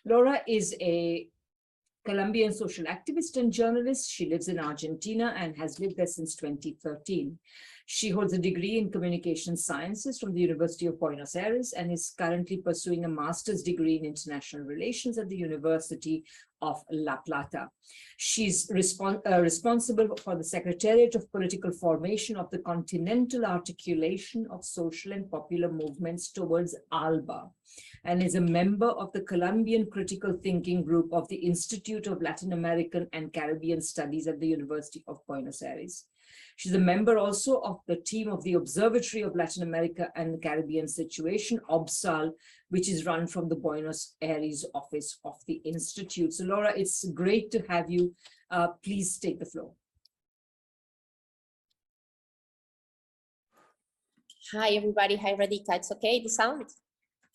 Laura is a Colombian social activist and journalist. She lives in Argentina and has lived there since 2013. She holds a degree in communication sciences from the University of Buenos Aires and is currently pursuing a master's degree in international relations at the University of La Plata. She's responsible for the Secretariat of Political Formation of the Continental Articulation of Social and Popular Movements towards ALBA, and is a member of the Colombian Critical Thinking Group of the Institute of Latin American and Caribbean Studies at the University of Buenos Aires. She's a member also of the team of the Observatory of Latin America and the Caribbean Situation, OBSAL, which is run from the Buenos Aires Office of the Institute. So Laura, it's great to have you. Please take the floor. Hi, everybody. Hi, Radhika. It's okay, the sound?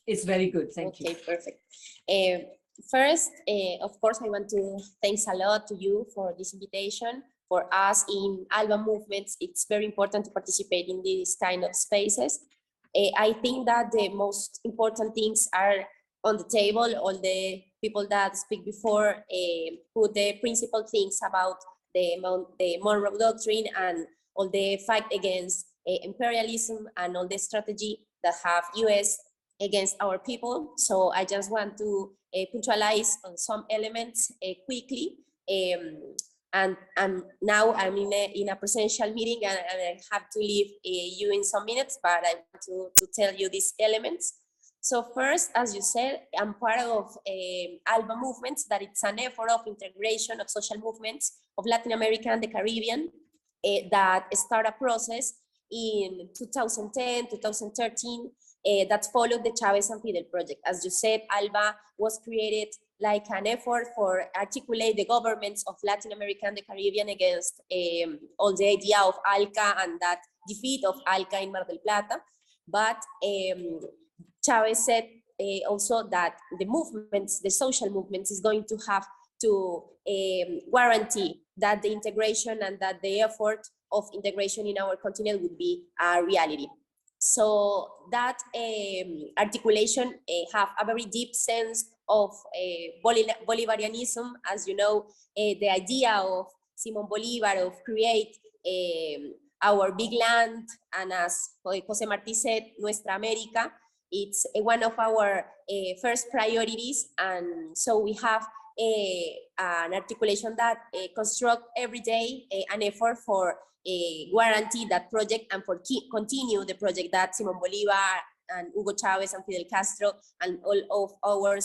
It's very good. Thank you. Okay, perfect. First, of course, I want to thanks a lot to you for this invitation. For us in ALBA movements, it's very important to participate in these kind of spaces. I think that the most important things are on the table. All the people that speak before put the principal things about the Monroe Doctrine and all the fight against imperialism and all the strategy that have US against our people. So I just want to puntualize on some elements quickly. And now I'm in a presential meeting and I have to leave you in some minutes, but I want to tell you these elements. So first, as you said, I'm part of ALBA movements, that it's an effort of integration of social movements of Latin America and the Caribbean that start a process in 2010, 2013, that followed the Chavez and Fidel project. As you said, ALBA was created like an effort for articulate the governments of Latin America and the Caribbean against all the idea of ALCA and that defeat of ALCA in Mar del Plata. But Chavez said also that the movements, the social movements, is going to have to guarantee that the integration and that the effort of integration in our continent would be a reality. So that articulation have a very deep sense of Bolivarianism. As you know, the idea of Simón Bolívar of create our big land, and as José Martí said, Nuestra América, it's one of our first priorities. And so we have an articulation that construct every day an effort for guarantee that project and for continue the project that Simón Bolívar and Hugo Chavez and Fidel Castro and all of our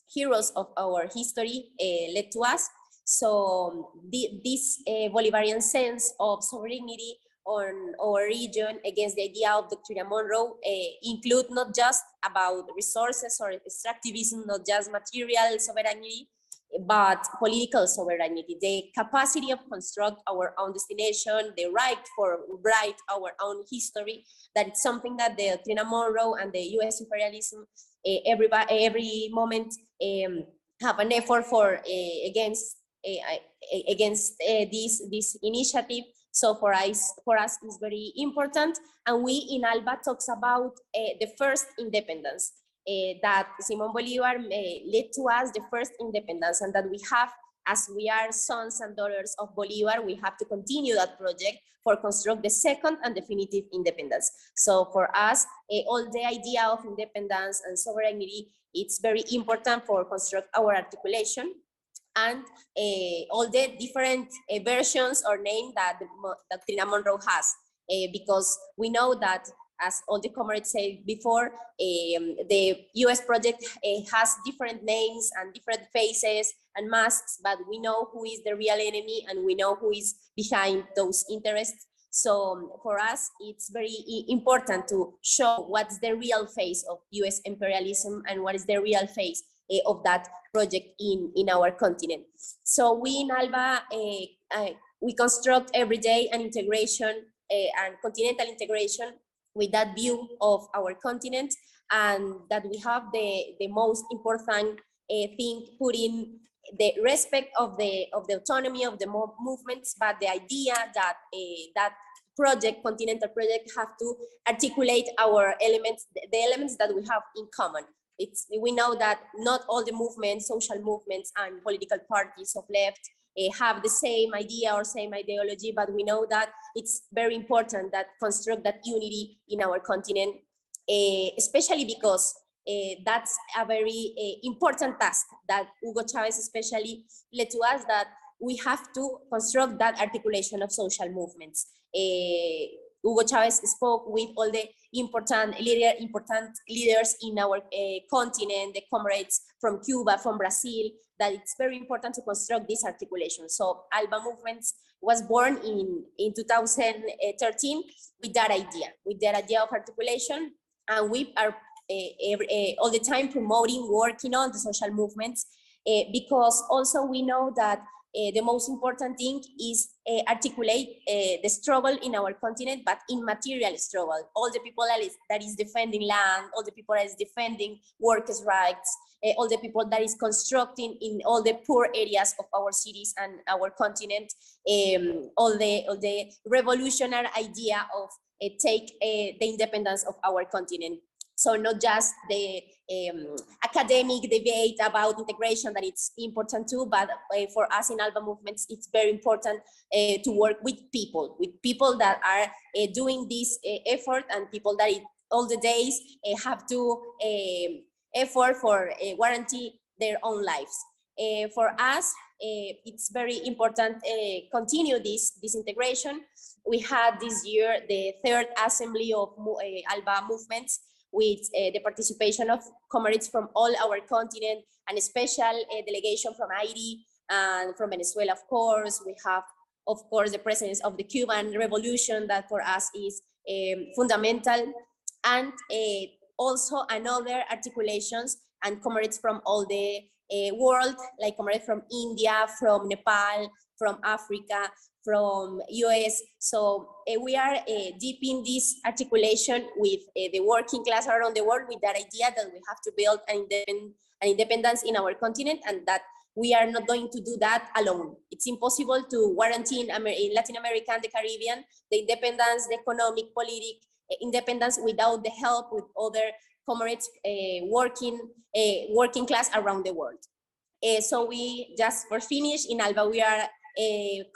heroes of our history led to us. So this Bolivarian sense of sovereignty on our region against the idea of Doctrina Monroe include not just about resources or extractivism, not just material sovereignty, but political sovereignty, the capacity of construct our own destination, the right for write our own history. That it's something that the Doctrina Monroe and the US imperialism every moment have an effort for against this initiative. So for us it's very important. And we in ALBA talks about the first independence, that Simón Bolívar led to us the first independence, and that we have, as we are sons and daughters of Bolívar, we have to continue that project for construct the second and definitive independence. So for us, all the idea of independence and sovereignty, it's very important for construct our articulation. And all the different versions or name that Doctrina Monroe has, because we know that, as all the comrades said before, the US project has different names and different faces and masks, but we know who is the real enemy and we know who is behind those interests. So for us, it's very important to show what's the real face of US imperialism and what is the real face of that project in our continent. So we in ALBA, we construct every day an integration and continental integration with that view of our continent, and that we have the most important thing, put in the respect of the autonomy of the movements, but the idea that that project, continental project, have to articulate our elements, the elements that we have in common. we know that not all the movements, social movements and political parties of left have the same idea or same ideology, but we know that it's very important that construct that unity in our continent, especially because that's a very important task that Hugo Chavez especially led to us, that we have to construct that articulation of social movements. Hugo Chavez spoke with all the important leaders in our continent, the comrades from Cuba, from Brazil, that it's very important to construct this articulation. So ALBA Movements was born in 2013 with that idea of articulation, and we are all the time promoting, working on the social movements, because also we know that the most important thing is articulate the struggle in our continent, but in material struggle. All the people that is defending land, all the people that is defending workers' rights, all the people that is constructing in all the poor areas of our cities and our continent, all the revolutionary idea of take the independence of our continent. So not just the academic debate about integration, that it's important too, but for us in ALBA Movements, it's very important to work with people that are doing this effort, and people that all the days have to effort for guarantee their own lives. For us, it's very important continue this integration. We had this year the third assembly of ALBA Movements, with the participation of comrades from all our continent, and a special delegation from Haiti and from Venezuela, of course. We have, of course, the presence of the Cuban Revolution, that for us is fundamental, and also another articulations and comrades from all the world, like comrades from India, from Nepal, from Africa, from US. So we are deep in this articulation with the working class around the world, with that idea that we have to build an independence in our continent, and that we are not going to do that alone. It's impossible to guarantee in Latin America and the Caribbean the independence, the economic, political independence, without the help with other comrades working class around the world. So we just for finish, in ALBA we are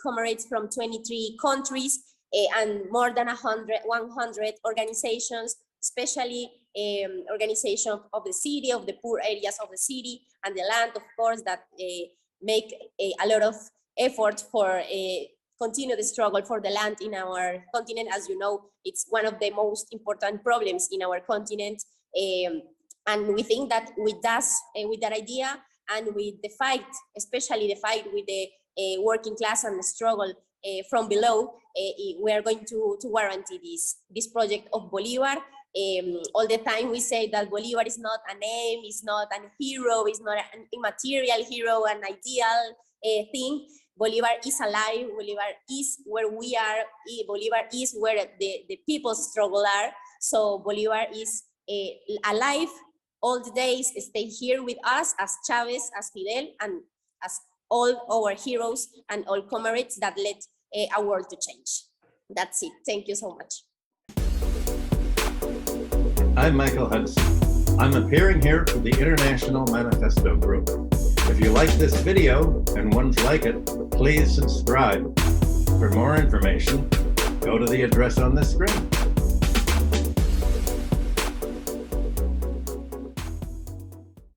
comrades from 23 countries and more than 100 organizations, especially organizations of the city, of the poor areas of the city, and the land, of course, that make a lot of effort for continue the struggle for the land in our continent. As you know, it's one of the most important problems in our continent, and we think that with that idea and with the fight, especially the fight with the working class and the struggle from below, we are going to guarantee this project of Bolivar. All the time we say that Bolivar is not a name, is not a hero, is not an immaterial hero, an ideal thing. Bolivar is alive. Bolivar is where we are. Bolivar is where the people's struggle are. So Bolivar is alive all the days, stay here with us as Chavez, as Fidel, and as all our heroes and all comrades that led our world to change. That's it. Thank you so much. I'm Michael Hudson. I'm appearing here for the International Manifesto Group. If you like this video and ones like it, please subscribe. For more information, go to the address on the screen.